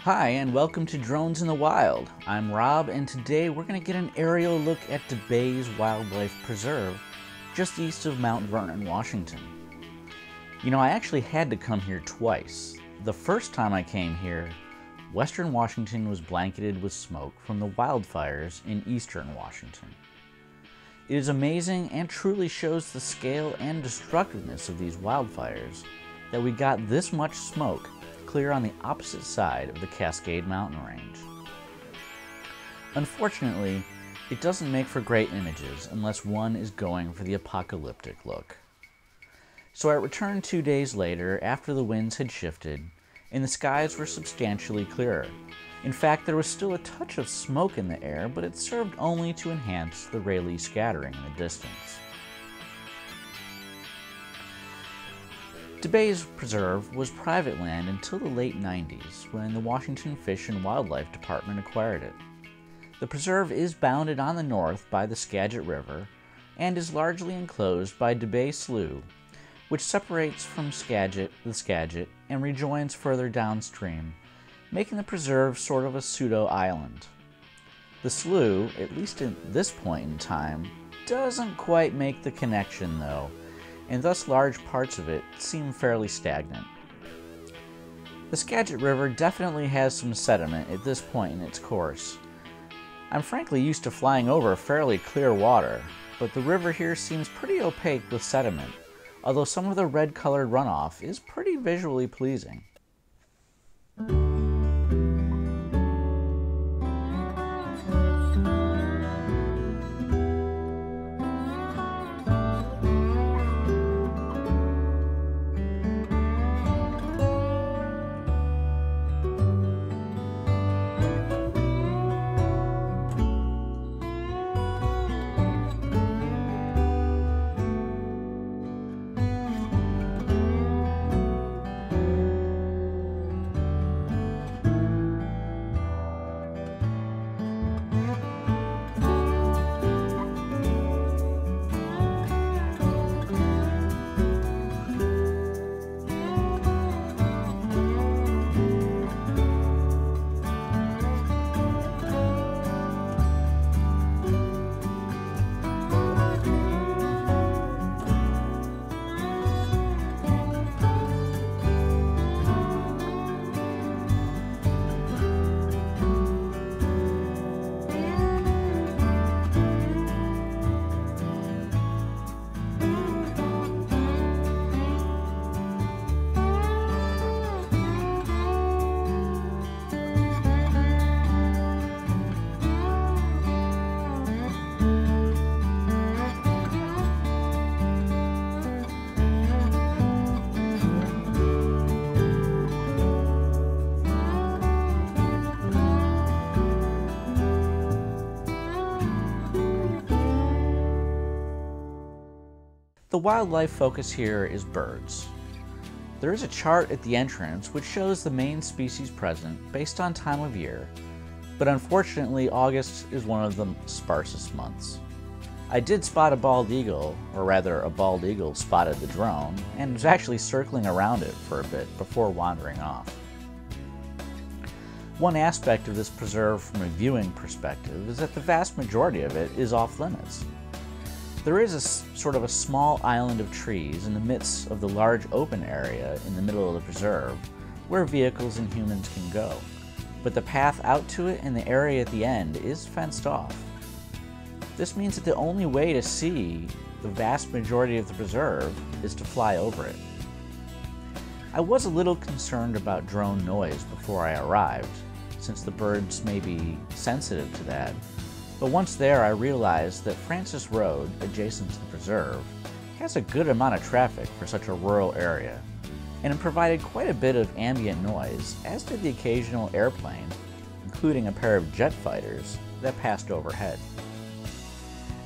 Hi, and welcome to Drones in the Wild. I'm Rob, and today we're going to get an aerial look at DeBay's Wildlife Preserve, just east of Mount Vernon, Washington. You know, I actually had to come here twice. The first time I came here, western Washington was blanketed with smoke from the wildfires in eastern Washington. It is amazing and truly shows the scale and destructiveness of these wildfires that we got this much smoke clear on the opposite side of the Cascade Mountain Range. Unfortunately, it doesn't make for great images unless one is going for the apocalyptic look. So I returned 2 days later after the winds had shifted and the skies were substantially clearer. In fact, there was still a touch of smoke in the air, but it served only to enhance the Rayleigh scattering in the distance. DeBay's Preserve was private land until the late 90s, when the Washington Fish and Wildlife Department acquired it. The preserve is bounded on the north by the Skagit River and is largely enclosed by DeBay Slough, which separates from the Skagit and rejoins further downstream, making the preserve sort of a pseudo-island. The slough, at least at this point in time, doesn't quite make the connection though, and thus large parts of it seem fairly stagnant. The Skagit River definitely has some sediment at this point in its course. I'm frankly used to flying over fairly clear water, but the river here seems pretty opaque with sediment, although some of the red-colored runoff is pretty visually pleasing. The wildlife focus here is birds. There is a chart at the entrance which shows the main species present based on time of year, but unfortunately August is one of the sparsest months. I did spot a bald eagle, or rather a bald eagle spotted the drone, and was actually circling around it for a bit before wandering off. One aspect of this preserve from a viewing perspective is that the vast majority of it is off limits. There is a sort of a small island of trees in the midst of the large open area in the middle of the preserve where vehicles and humans can go, but the path out to it and the area at the end is fenced off. This means that the only way to see the vast majority of the preserve is to fly over it. I was a little concerned about drone noise before I arrived, since the birds may be sensitive to that. But once there, I realized that Francis Road, adjacent to the preserve, has a good amount of traffic for such a rural area, and it provided quite a bit of ambient noise, as did the occasional airplane, including a pair of jet fighters that passed overhead.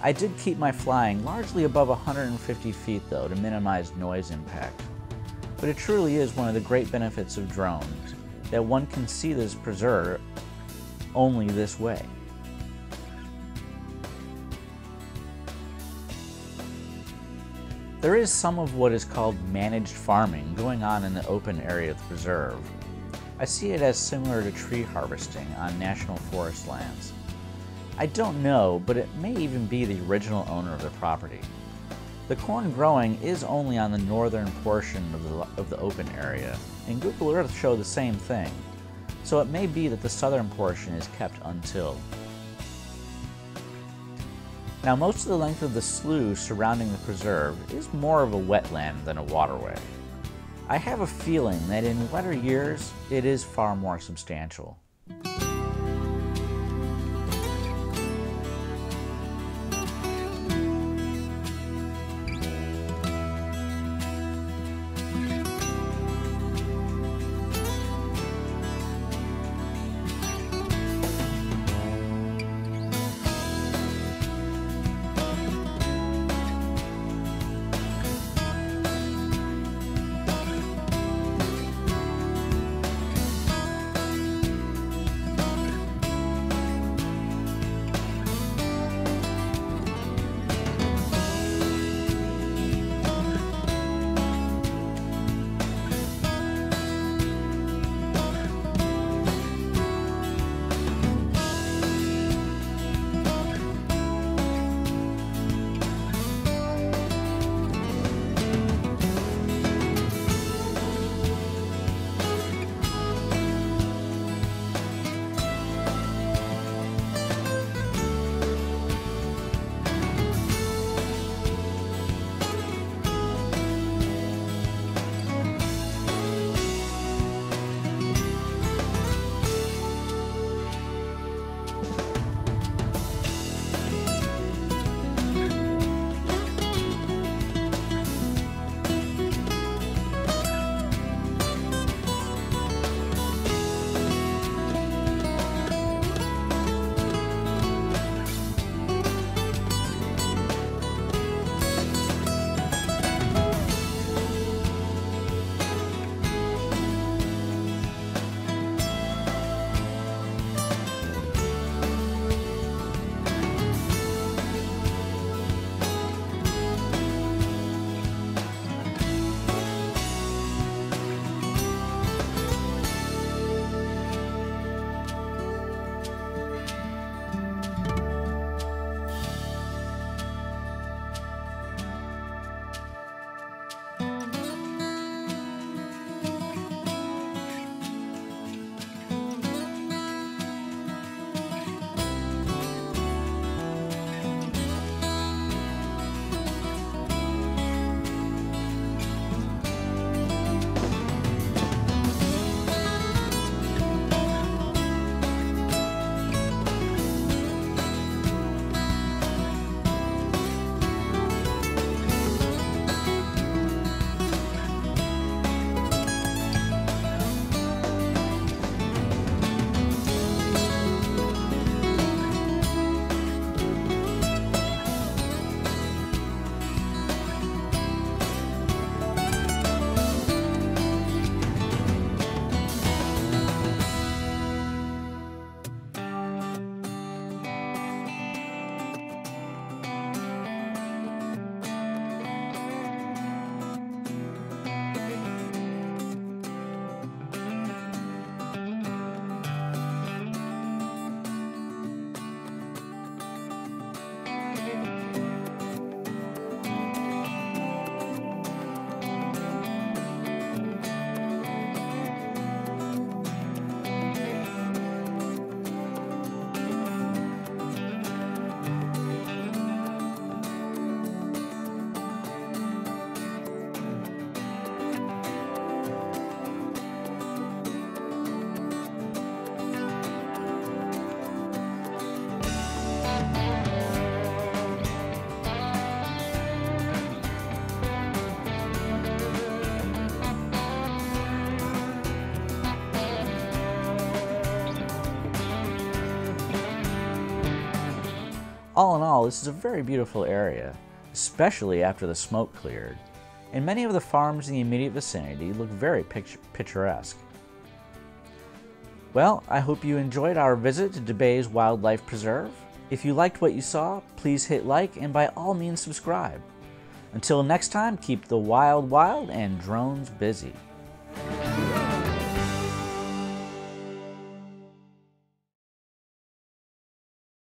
I did keep my flying largely above 150 feet though to minimize noise impact, but it truly is one of the great benefits of drones that one can see this preserve only this way. There is some of what is called managed farming going on in the open area of the preserve. I see it as similar to tree harvesting on national forest lands. I don't know, but it may even be the original owner of the property. The corn growing is only on the northern portion of the open area, and Google Earth showed the same thing, so it may be that the southern portion is kept untilled. Now, most of the length of the slough surrounding the preserve is more of a wetland than a waterway. I have a feeling that in wetter years, it is far more substantial. All in all, this is a very beautiful area, especially after the smoke cleared, and many of the farms in the immediate vicinity look very picturesque. Well, I hope you enjoyed our visit to DeBay's Wildlife Preserve. If you liked what you saw, please hit like and by all means subscribe. Until next time, keep the wild wild and drones busy.